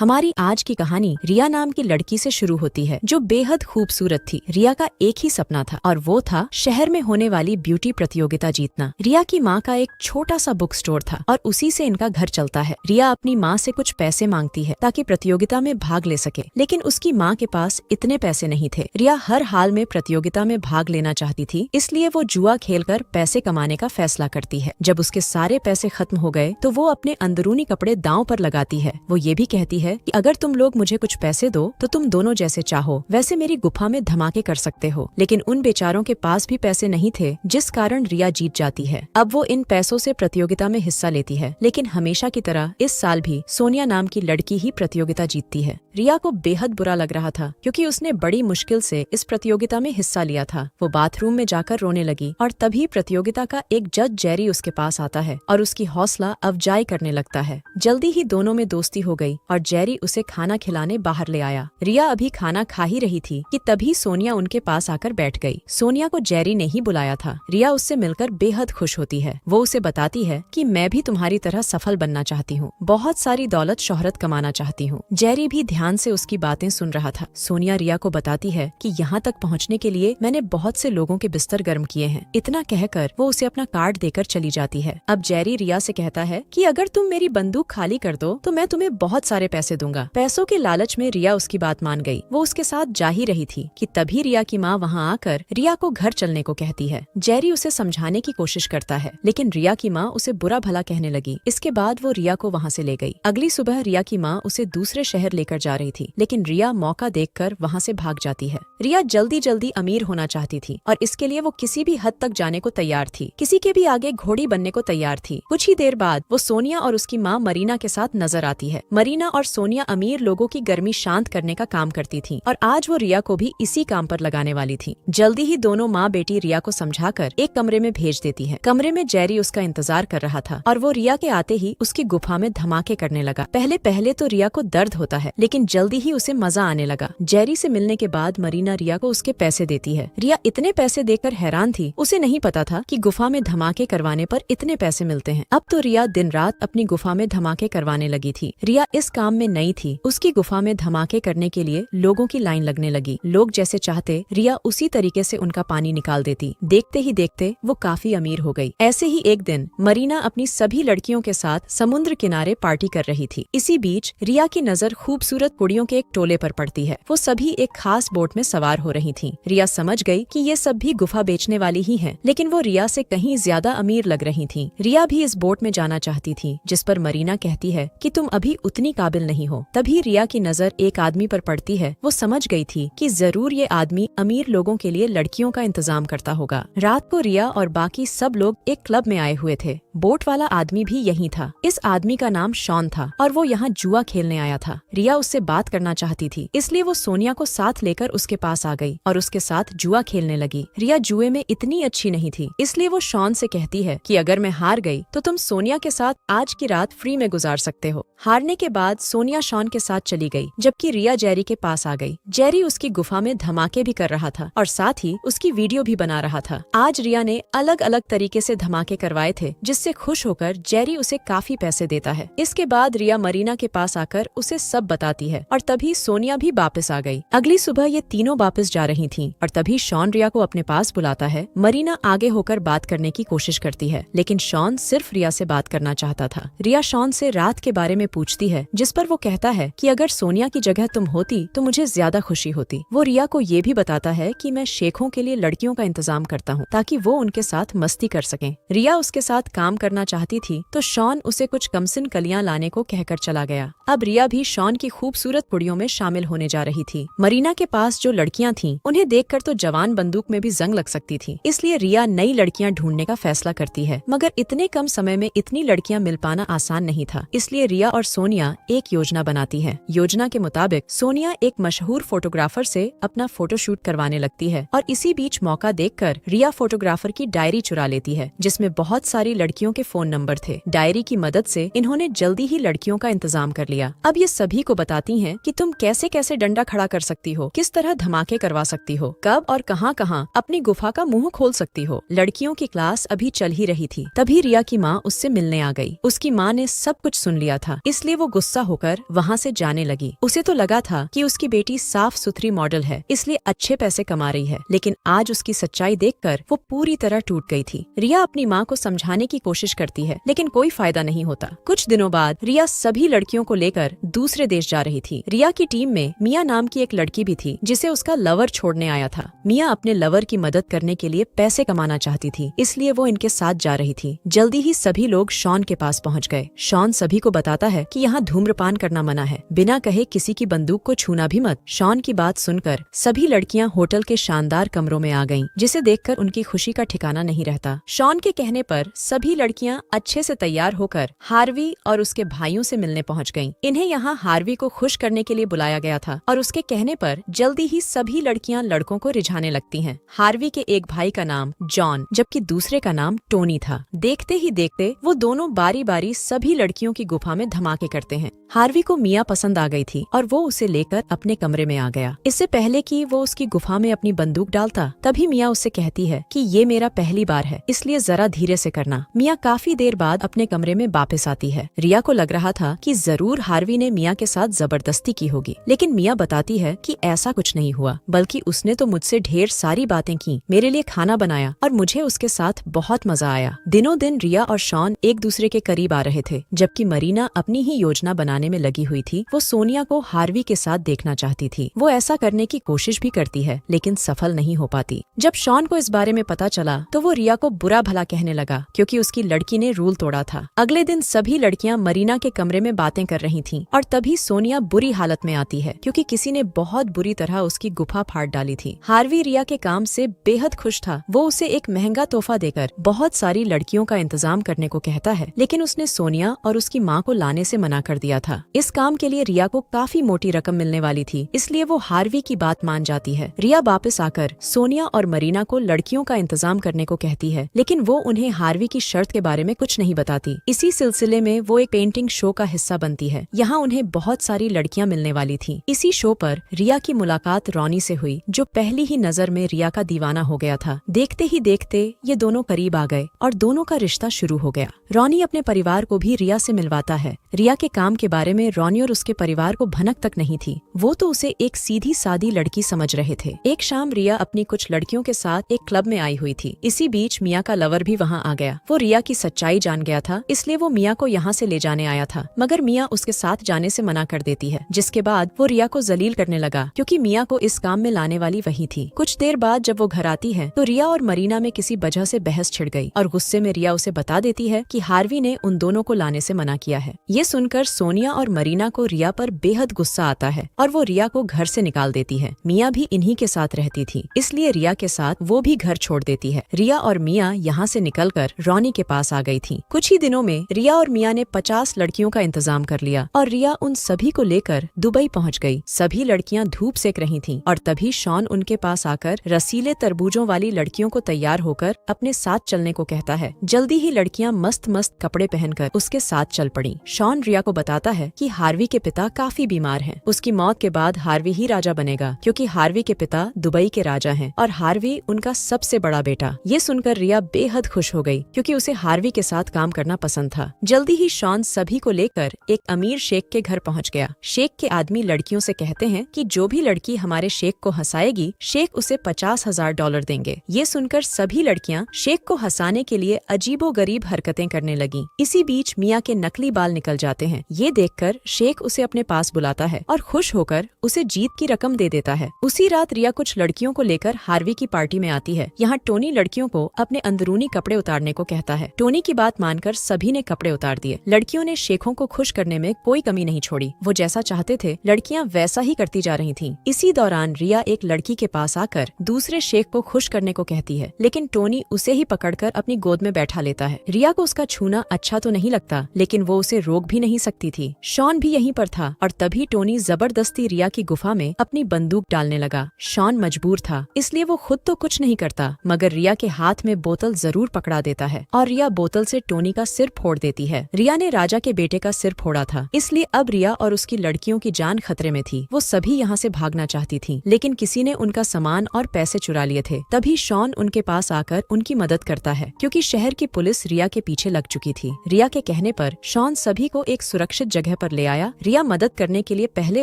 हमारी आज की कहानी रिया नाम की लड़की से शुरू होती है जो बेहद खूबसूरत थी। रिया का एक ही सपना था और वो था शहर में होने वाली ब्यूटी प्रतियोगिता जीतना। रिया की माँ का एक छोटा सा बुक स्टोर था और उसी से इनका घर चलता है। रिया अपनी माँ से कुछ पैसे मांगती है ताकि प्रतियोगिता में भाग ले सके, लेकिन उसकी माँ के पास इतने पैसे नहीं थे। रिया हर हाल में प्रतियोगिता में भाग लेना चाहती थी, इसलिए वो जुआ खेलकर पैसे कमाने का फैसला करती है। जब उसके सारे पैसे खत्म हो गए तो वो अपने अंदरूनी कपड़े दांव पर लगाती है। वो ये भी कहती है कि अगर तुम लोग मुझे कुछ पैसे दो तो तुम दोनों जैसे चाहो वैसे मेरी गुफा में धमाके कर सकते हो। लेकिन उन बेचारों के पास भी पैसे नहीं थे, जिस कारण रिया जीत जाती है। अब वो इन पैसों से प्रतियोगिता में हिस्सा लेती है, लेकिन हमेशा की तरह इस साल भी सोनिया नाम की लड़की ही प्रतियोगिता जीतती है। रिया को बेहद बुरा लग रहा था क्योंकि उसने बड़ी मुश्किल से इस प्रतियोगिता में हिस्सा लिया था। वो बाथरूम में जाकर रोने लगी और तभी प्रतियोगिता का एक जज जेरी उसके पास आता है और उसकी हौसला अफजाई करने लगता है। जल्दी ही दोनों में दोस्ती हो गई और जेरी उसे खाना खिलाने बाहर ले आया। रिया अभी खाना खा ही रही थी कि तभी सोनिया उनके पास आकर बैठ गई। सोनिया को जेरी ने ही बुलाया था। रिया उससे मिलकर बेहद खुश होती है। वो उसे बताती है कि मैं भी तुम्हारी तरह सफल बनना चाहती हूँ, बहुत सारी दौलत शोहरत कमाना चाहती हूँ। जेरी भी ध्यान से उसकी बातें सुन रहा था। सोनिया रिया को बताती है कि यहाँ तक पहुँचने के लिए मैंने बहुत से लोगों के बिस्तर गर्म किए हैं। इतना कहकर वो उसे अपना कार्ड देकर चली जाती है। अब जेरी रिया से कहता है कि अगर तुम मेरी बंदूक खाली कर दो तो मैं तुम्हें बहुत सारे पैसे दूंगा। पैसों के लालच में रिया उसकी बात मान गई। वो उसके साथ जा ही रही थी कि तभी रिया की माँ वहाँ आकर रिया को घर चलने को कहती है। जेरी उसे समझाने की कोशिश करता है, लेकिन रिया की माँ उसे बुरा भला कहने लगी। इसके बाद वो रिया को वहाँ से ले गई। अगली सुबह रिया की माँ उसे दूसरे शहर लेकर जा रही थी, लेकिन रिया मौका देखकर वहाँ से भाग जाती है। रिया जल्दी जल्दी अमीर होना चाहती थी और इसके लिए वो किसी भी हद तक जाने को तैयार थी, किसी के भी आगे घोड़ी बनने को तैयार थी। कुछ ही देर बाद वो सोनिया और उसकी माँ मरीना के साथ नजर आती है। मरीना और सोनिया अमीर लोगों की गर्मी शांत करने का काम करती थी और आज वो रिया को भी इसी काम पर लगाने वाली थी। जल्दी ही दोनों माँ बेटी रिया को समझाकर एक कमरे में भेज देती है। कमरे में जेरी उसका इंतजार कर रहा था और वो रिया के आते ही उसकी गुफा में धमाके करने लगा। पहले तो रिया को दर्द होता है, लेकिन जल्दी ही उसे मजा आने लगा। जेरी से मिलने के बाद मरीना रिया को उसके पैसे देती है। रिया इतने पैसे देकर हैरान थी। उसे नहीं पता था कि गुफा में धमाके करवाने पर इतने पैसे मिलते हैं। अब तो रिया दिन रात अपनी गुफा में धमाके करवाने लगी थी। रिया इस काम में नई थी। उसकी गुफा में धमाके करने के लिए लोगों की लाइन लगने लगी। लोग जैसे चाहते रिया उसी तरीके से उनका पानी निकाल देती। देखते ही देखते वो काफी अमीर हो गई। ऐसे ही एक दिन मरीना अपनी सभी लड़कियों के साथ समुद्र किनारे पार्टी कर रही थी। इसी बीच रिया की नजर खूबसूरत कुड़ियों के एक टोले पर पड़ती है। वो सभी एक खास बोट में सवार हो रही थीं। रिया समझ गई कि ये सब भी गुफा बेचने वाली ही हैं, लेकिन वो रिया से कहीं ज्यादा अमीर लग रही थीं। रिया भी इस बोट में जाना चाहती थी, जिस पर मरीना कहती है कि तुम अभी उतनी काबिल नहीं हो। तभी रिया की नजर एक आदमी पर पड़ती है। वो समझ गई थी कि जरूर ये आदमी अमीर लोगों के लिए लड़कियों का इंतजाम करता होगा। रात को रिया और बाकी सब लोग एक क्लब में आए हुए थे। बोट वाला आदमी भी यही था। इस आदमी का नाम शॉन था और वो यहाँ जुआ खेलने आया था। रिया उससे बात करना चाहती थी, इसलिए वो सोनिया को साथ लेकर उसके पास आ गई और उसके साथ जुआ खेलने लगी। रिया जुए में इतनी अच्छी नहीं थी, इसलिए वो शॉन से कहती है कि अगर मैं हार गई तो तुम सोनिया के साथ आज की रात फ्री में गुजार सकते हो। हारने के बाद सोनिया शॉन के साथ चली गई, जबकि रिया जेरी के पास आ गई। जेरी उसकी गुफा में धमाके भी कर रहा था और साथ ही उसकी वीडियो भी बना रहा था। आज रिया ने अलग अलग तरीके से धमाके करवाए थे, जिससे खुश होकर जेरी उसे काफी पैसे देता है। इसके बाद रिया मरीना के पास आकर उसे सब बताती है और तभी सोनिया भी वापस आ गई। अगली सुबह ये तीनों वापस जा रही थीं और तभी शॉन रिया को अपने पास बुलाता है। मरीना आगे होकर बात करने की कोशिश करती है, लेकिन शॉन सिर्फ रिया से बात करना चाहता था। रिया शॉन से रात के बारे में पूछती है, जिस पर वो कहता है कि अगर सोनिया की जगह तुम होती तो मुझे ज्यादा खुशी होती। वो रिया को ये भी बताता है कि मैं शेखों के लिए लड़कियों का इंतजाम करता हूँ ताकि वो उनके साथ मस्ती कर सकें। रिया उसके साथ काम करना चाहती थी तो शॉन उसे कुछ कमसिन कलियां लाने को कहकर चला गया। अब रिया भी शॉन की खूबसूरत कुड़ियों में शामिल होने जा रही थी। मरीना के पास जो लड़कियां थीं, उन्हें देखकर तो जवान बंदूक में भी जंग लग सकती थी, इसलिए रिया नई लड़कियां ढूंढने का फैसला करती है। मगर इतने कम समय में इतनी लड़कियां मिल पाना आसान नहीं था, इसलिए रिया और सोनिया एक योजना बनाती है। योजना के मुताबिक सोनिया एक मशहूर फोटोग्राफर से अपना फोटोशूट करवाने लगती है और इसी बीच मौका देखकर रिया फोटोग्राफर की डायरी चुरा लेती है, जिसमें बहुत सारी लड़कियों के फोन नंबर थे। डायरी की मदद से इन्होंने जल्दी ही लड़कियों का इंतजाम कर लिया। अब ये सभी को बताती हैं कि तुम कैसे कैसे डंडा खड़ा कर सकती हो, किस तरह धमाके करवा सकती हो, कब और कहां कहां अपनी गुफा का मुंह खोल सकती हो। लड़कियों की क्लास अभी चल ही रही थी, तभी रिया की माँ उससे मिलने आ गई। उसकी माँ ने सब कुछ सुन लिया था, इसलिए वो गुस्सा होकर सुनकर वहाँ से जाने लगी। उसे तो लगा था कि उसकी बेटी साफ सुथरी मॉडल है, इसलिए अच्छे पैसे कमा रही है, लेकिन आज उसकी सच्चाई देखकर वो पूरी तरह टूट गई थी। रिया अपनी माँ को समझाने की कोशिश करती है, लेकिन कोई फायदा नहीं होता। कुछ दिनों बाद रिया सभी लड़कियों को लेकर दूसरे देश जा रही थी। रिया की टीम में मिया नाम की एक लड़की भी थी, जिसे उसका लवर छोड़ने आया था। मिया अपने लवर की मदद करने के लिए पैसे कमाना चाहती थी, इसलिए वो इनके साथ जा रही थी। जल्दी ही सभी लोग शॉन के पास पहुंच गए। शॉन सभी को बताता है कि यहाँ धूम्रपान करना मना है, बिना कहे किसी की बंदूक को छूना भी मत। शॉन की बात सुनकर सभी लड़कियां होटल के शानदार कमरों में आ गईं, जिसे देखकर उनकी खुशी का ठिकाना नहीं रहता। शॉन के कहने पर सभी लड़कियां अच्छे से तैयार होकर हार्वी और उसके भाइयों से मिलने पहुंच गईं। इन्हें यहाँ हार्वी को खुश करने के लिए बुलाया गया था और उसके कहने पर जल्दी ही सभी लड़कियां लड़कों को रिझाने लगती हैं। हार्वी के एक भाई का नाम जॉन जबकि दूसरे का नाम टोनी था। देखते ही देखते वो दोनों बारी बारी सभी लड़कियों की गुफा में धमाके करते हैं। हार्वी को मिया पसंद आ गई थी और वो उसे लेकर अपने कमरे में आ गया। इससे पहले कि वो उसकी गुफा में अपनी बंदूक डालता, तभी मिया उससे कहती है कि ये मेरा पहली बार है, इसलिए जरा धीरे से करना। मिया काफी देर बाद अपने कमरे में वापस आती है। रिया को लग रहा था कि जरूर हार्वी ने मिया के साथ जबरदस्ती की होगी, लेकिन मिया बताती है कि ऐसा कुछ नहीं हुआ, बल्कि उसने तो मुझसे ढेर सारी बातें की, मेरे लिए खाना बनाया और मुझे उसके साथ बहुत मजा आया। दिनों दिन रिया और शॉन एक दूसरे के करीब आ रहे थे, जबकि मरीना अपनी ही योजना बनाने में लगी हुई थी। वो सोनिया को हार्वी के साथ देखना चाहती थी। वो ऐसा करने की कोशिश भी करती है, लेकिन सफल नहीं हो पाती। जब शॉन को इस बारे में पता चला तो वो रिया को बुरा भला कहने लगा, क्योंकि उसकी लड़की ने रूल तोड़ा था। अगले दिन सभी लड़कियां मरीना के कमरे में बातें कर रही थीं और तभी सोनिया बुरी हालत में आती है, क्योंकि किसी ने बहुत बुरी तरह उसकी गुफा फाड़ डाली थी। हार्वी रिया के काम से बेहद खुश था। वो उसे एक महंगा तोहफा देकर बहुत सारी लड़कियों का इंतजाम करने को कहता है, लेकिन उसने सोनिया और उसकी माँ को लाने से मना कर दिया था। इस काम के लिए रिया को काफी मोटी रकम मिलने वाली थी, इसलिए वो हार्वी की बात मान जाती है। रिया वापस आकर सोनिया और मरीना को लड़कियों का इंतजाम करने को कहती है, लेकिन वो उन्हें हार्वी की शर्त के बारे में कुछ नहीं बताती। इसी सिलसिले में वो एक पेंटिंग शो का हिस्सा बनती है। यहाँ उन्हें बहुत सारी लड़कियाँ मिलने वाली थी। इसी शो पर रिया की मुलाकात रॉनी से हुई, जो पहली ही नजर में रिया का दीवाना हो गया था। देखते ही देखते ये दोनों करीब आ गए और दोनों का रिश्ता शुरू हो गया। रॉनी अपने परिवार को भी रिया से मिलवाता है। रिया के काम के बारे में रॉनी और उसके परिवार को भनक तक नहीं थी। वो तो उसे एक सीधी सादी लड़की समझ रहे थे। एक शाम रिया अपनी कुछ लड़कियों के साथ एक क्लब में आई हुई थी। इसी बीच मिया का लवर भी वहाँ आ गया। वो रिया की सच्चाई जान गया था, इसलिए वो मिया को यहाँ से ले जाने आया था, मगर मिया उसके साथ जाने से मना कर देती है, जिसके बाद वो रिया को जलील करने लगा, क्योंकि मिया को इस काम में लाने वाली वही थी। कुछ देर बाद जब वो घर आती है तो रिया और मरीना में किसी वजह से बहस छिड़ गई और गुस्से में रिया उसे बता देती है कि हार्वी ने उन दोनों को लाने से मना किया है। ये सुनकर सोनिया और मरीना को रिया पर बेहद गुस्सा आता है और वो रिया को घर से निकाल देती है। मिया भी इन्हीं के साथ रहती थी, इसलिए रिया के साथ वो भी घर छोड़ देती है। रिया और मिया यहाँ से निकलकर रॉनी के पास आ गई थी। कुछ ही दिनों में रिया और मिया ने 50 लड़कियों का इंतजाम कर लिया और रिया उन सभी को लेकर दुबई पहुँच गयी। सभी लड़कियाँ धूप सेक रही थीं और तभी शॉन उनके पास आकर रसीले तरबूजों वाली लड़कियों को तैयार होकर अपने साथ चलने को कहता है। जल्दी ही लड़कियाँ मस्त मस्त कपड़े पहनकर उसके साथ चल पड़ी। शॉन रिया को बताता है कि हार्वी के पिता काफी बीमार हैं। उसकी मौत के बाद हार्वी ही राजा बनेगा, क्योंकि हार्वी के पिता दुबई के राजा हैं और हार्वी उनका सबसे बड़ा बेटा। ये सुनकर रिया बेहद खुश हो गई, क्योंकि उसे हार्वी के साथ काम करना पसंद था। जल्दी ही शॉन सभी को लेकर एक अमीर शेख के घर पहुंच गया। शेख के आदमी लड़कियों से कहते हैं कि जो भी लड़की हमारे शेख को हंसाएगी, शेख उसे $50,000 देंगे। ये सुनकर सभी लड़कियां शेख को हंसाने के लिए अजीबोगरीब हरकतें करने लगी। इसी बीच मिया के नकली बाल निकल जाते हैं। ये देखकर शेख उसे अपने पास बुलाता है और खुश होकर उसे जीत की रकम दे देता है। उसी रात रिया कुछ लड़कियों को लेकर हार्वी की पार्टी में आती है। यहाँ टोनी लड़कियों को अपने अंदरूनी कपड़े उतारने को कहता है। टोनी की बात मानकर सभी ने कपड़े उतार दिए। लड़कियों ने शेखों को खुश करने में कोई कमी नहीं छोड़ी। वो जैसा चाहते थे लड़कियां वैसा ही करती जा रही थीं। इसी दौरान रिया एक लड़की के पास आकर दूसरे शेख को खुश करने को कहती है, लेकिन टोनी उसे ही पकड़कर अपनी गोद में बैठा लेता है। रिया को उसका छूना अच्छा तो नहीं लगता, लेकिन वो उसे रोक भी नहीं सकती थी। शॉन भी यहीं पर था और तभी टोनी जबरदस्ती रिया की गुफा में अपनी बंदूक डालने लगा। शॉन मजबूर था, इसलिए वो खुद तो कुछ नहीं करता, मगर रिया के हाथ में बोतल जरूर पकड़ा देता है और रिया बोतल से टोनी का सिर फोड़ देती है। रिया ने राजा के बेटे का सिर फोड़ा था, इसलिए अब रिया और उसकी लड़कियों की जान खतरे में थी। वो सभी यहाँ से भागना चाहती थी, लेकिन किसी ने उनका सामान और पैसे चुरा लिए थे। तभी शॉन उनके पास आकर उनकी मदद करता है, क्योंकि शहर की पुलिस रिया के पीछे लग चुकी थी। रिया के कहने पर शॉन सभी को एक सुरक्षित जगह जगह पर ले आया। रिया मदद करने के लिए पहले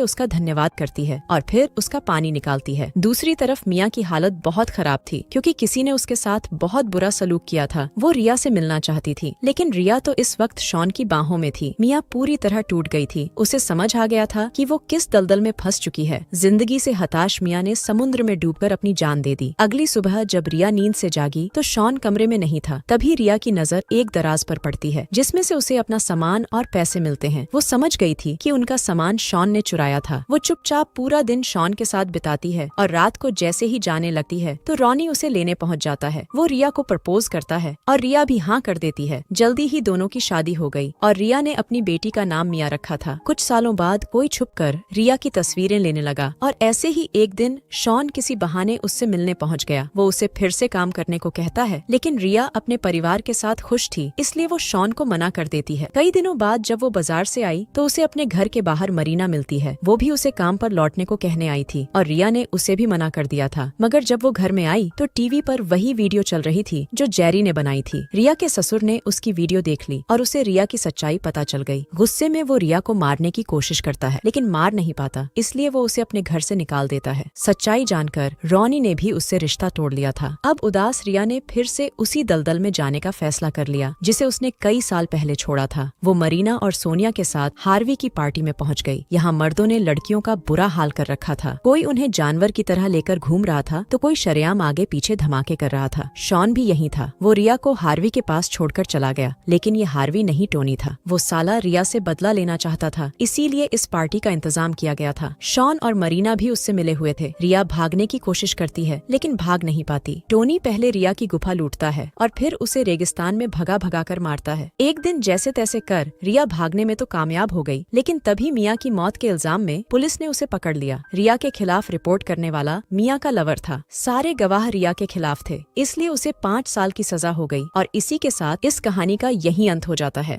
उसका धन्यवाद करती है और फिर उसका पानी निकालती है। दूसरी तरफ मिया की हालत बहुत खराब थी क्योंकि किसी ने उसके साथ बहुत बुरा सलूक किया था। वो रिया से मिलना चाहती थी, लेकिन रिया तो इस वक्त शॉन की बाहों में थी। मिया पूरी तरह टूट गई थी। उसे समझ आ गया था कि वो किस दलदल में फंस चुकी है। जिंदगी से हताश मिया ने समुद्र में डूबकर अपनी जान दे दी। अगली सुबह जब रिया नींद से जागी तो शॉन कमरे में नहीं था। तभी रिया की नजर एक दराज पर पड़ती है जिसमें से उसे अपना सामान और पैसे मिलते हैं। वो समझ गई थी कि उनका सामान शॉन ने चुराया था। वो चुपचाप पूरा दिन शॉन के साथ बिताती है और रात को जैसे ही जाने लगती है तो रॉनी उसे लेने पहुंच जाता है। वो रिया को प्रपोज करता है और रिया भी हाँ कर देती है। जल्दी ही दोनों की शादी हो गई और रिया ने अपनी बेटी का नाम मिया रखा था। कुछ सालों बाद कोई छुपकर रिया की तस्वीरें लेने लगा और ऐसे ही एक दिन शॉन किसी बहाने उससे मिलने पहुंच गया। वो उसे फिर से काम करने को कहता है, लेकिन रिया अपने परिवार के साथ खुश थी, इसलिए वो शॉन को मना कर देती है। कई दिनों बाद जब वो बाजार से आई तो उसे अपने घर के बाहर मरीना मिलती है। वो भी उसे काम पर लौटने को कहने आई थी और रिया ने उसे भी मना कर दिया था। मगर जब वो घर में आई तो टीवी पर वही वीडियो चल रही थी जो जेरी ने बनाई थी। रिया के ससुर ने उसकी वीडियो देख ली और उसे रिया की सच्चाई पता चल गई। गुस्से में वो रिया को मारने की कोशिश करता है, लेकिन मार नहीं पाता, इसलिए वो उसे अपने घर से निकाल देता है। सच्चाई जानकर रॉनी ने भी उससे रिश्ता तोड़ लिया था। अब उदास रिया ने फिर से उसी दलदल में जाने का फैसला कर लिया जिसे उसने कई साल पहले छोड़ा था। वो मरीना और सोनिया के साथ हार्वी की पार्टी में पहुंच गई। यहाँ मर्दों ने लड़कियों का बुरा हाल कर रखा था। कोई उन्हें जानवर की तरह लेकर घूम रहा था तो कोई शरेआम आगे पीछे धमाके कर रहा था। शॉन भी यहीं था। वो रिया को हार्वी के पास छोड़कर चला गया, लेकिन ये हार्वी नहीं टोनी था। वो साला रिया से बदला लेना चाहता था, इसीलिए इस पार्टी का इंतजाम किया गया था। शॉन और मरीना भी उससे मिले हुए थे। रिया भागने की कोशिश करती है लेकिन भाग नहीं पाती। टोनी पहले रिया की गुफा लूटता है और फिर उसे रेगिस्तान में भगा भगा कर मारता है। एक दिन जैसे तैसे कर रिया भागने में तो कामयाब हो गई, लेकिन तभी मिया की मौत के इल्जाम में पुलिस ने उसे पकड़ लिया। रिया के खिलाफ रिपोर्ट करने वाला मिया का लवर था। सारे गवाह रिया के खिलाफ थे, इसलिए उसे 5 साल की सजा हो गई और इसी के साथ इस कहानी का यही अंत हो जाता है।